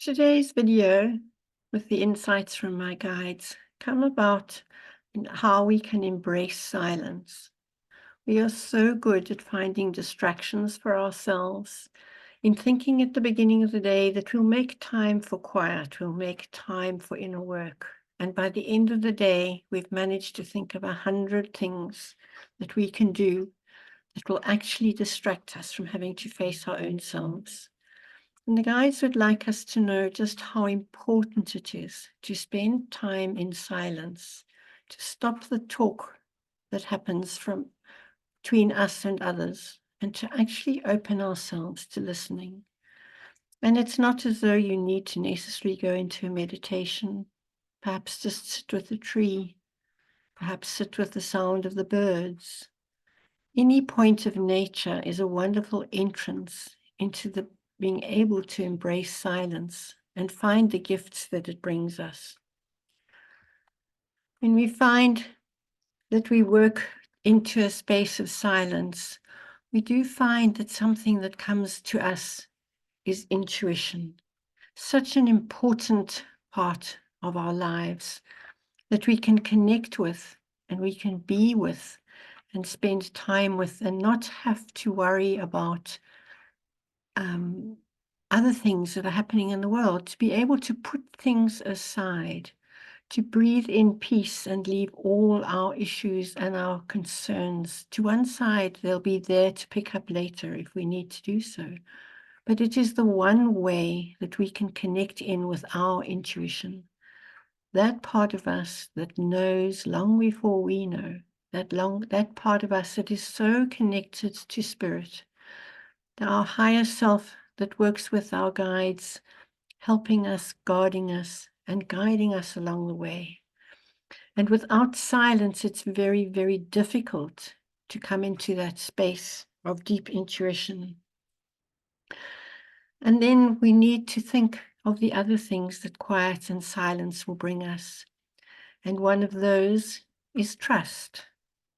Today's video, with the insights from my guides, come about in how we can embrace silence. We are so good at finding distractions for ourselves, in thinking at the beginning of the day that we'll make time for quiet, we'll make time for inner work. And by the end of the day, we've managed to think of 100 things that we can do that will actually distract us from having to face our own selves. And the guides would like us to know just how important it is to spend time in silence, to stop the talk that happens from between us and others, and to actually open ourselves to listening. And it's not as though you need to necessarily go into a meditation. Perhaps just sit with a tree, perhaps sit with the sound of the birds. Any point of nature is a wonderful entrance into the being able to embrace silence and find the gifts that it brings us. When we find that we work into a space of silence, we do find that something that comes to us is intuition. Such an important part of our lives that we can connect with and we can be with and spend time with and not have to worry about other things that are happening in the world, to be able to put things aside, to breathe in peace and leave all our issues and our concerns to one side. They'll be there to pick up later if we need to do so. But it is the one way that we can connect in with our intuition. That part of us that knows long before we know, that part of us that is so connected to spirit, our higher self that works with our guides, helping us, guarding us, and guiding us along the way. And without silence, it's very, very difficult to come into that space of deep intuition. And then we need to think of the other things that quiet and silence will bring us. And one of those is trust,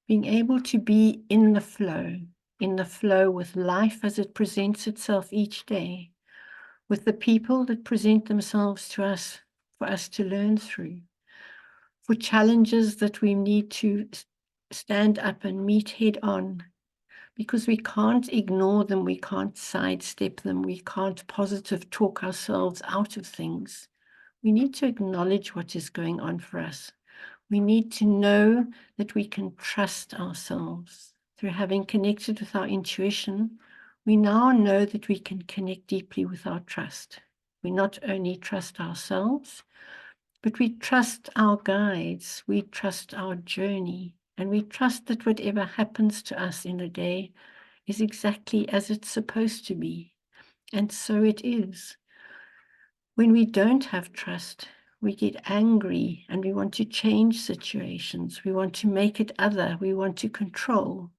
being able to be in the flow with life as it presents itself each day, with the people that present themselves to us for us to learn through, for challenges that we need to stand up and meet head on, because we can't ignore them, we can't sidestep them, we can't positive talk ourselves out of things. We need to acknowledge what is going on for us. We need to know that we can trust ourselves. Through having connected with our intuition, we now know that we can connect deeply with our trust. We not only trust ourselves, but we trust our guides, we trust our journey, and we trust that whatever happens to us in a day is exactly as it's supposed to be. And so it is. When we don't have trust, we get angry and we want to change situations. We want to make it other. We want to control.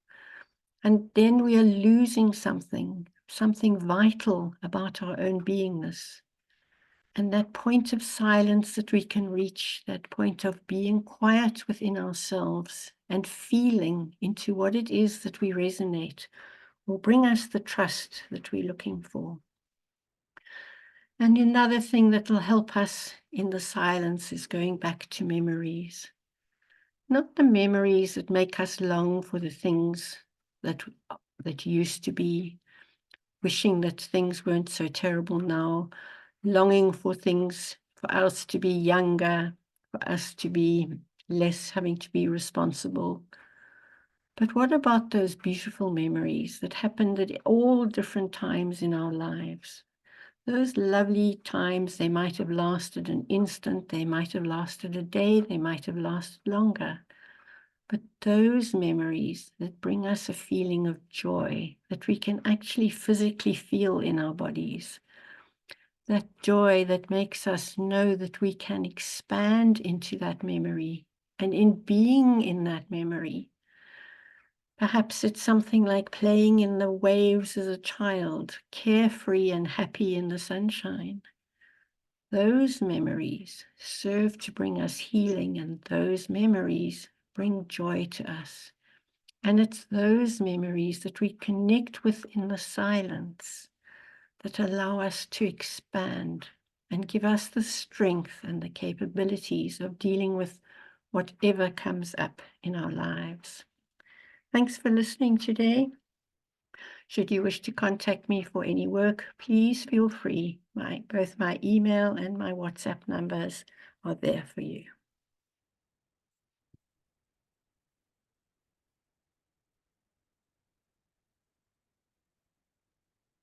And then we are losing something vital about our own beingness. And that point of silence that we can reach, that point of being quiet within ourselves and feeling into what it is that we resonate, will bring us the trust that we're looking for. And another thing that will help us in the silence is going back to memories. Not the memories that make us long for the things that used to be, wishing that things weren't so terrible now, longing for things for us to be younger, for us to be less having to be responsible. But what about those beautiful memories that happened at all different times in our lives? Those lovely times, they might have lasted an instant, they might have lasted a day, they might have lasted longer. But those memories that bring us a feeling of joy that we can actually physically feel in our bodies, that joy that makes us know that we can expand into that memory, and in being in that memory, perhaps it's something like playing in the waves as a child, carefree and happy in the sunshine. Those memories serve to bring us healing, and those memories bring joy to us. And it's those memories that we connect with in the silence that allow us to expand, and give us the strength and the capabilities of dealing with whatever comes up in our lives. Thanks for listening today. Should you wish to contact me for any work, please feel free. Both my email and my WhatsApp numbers are there for you.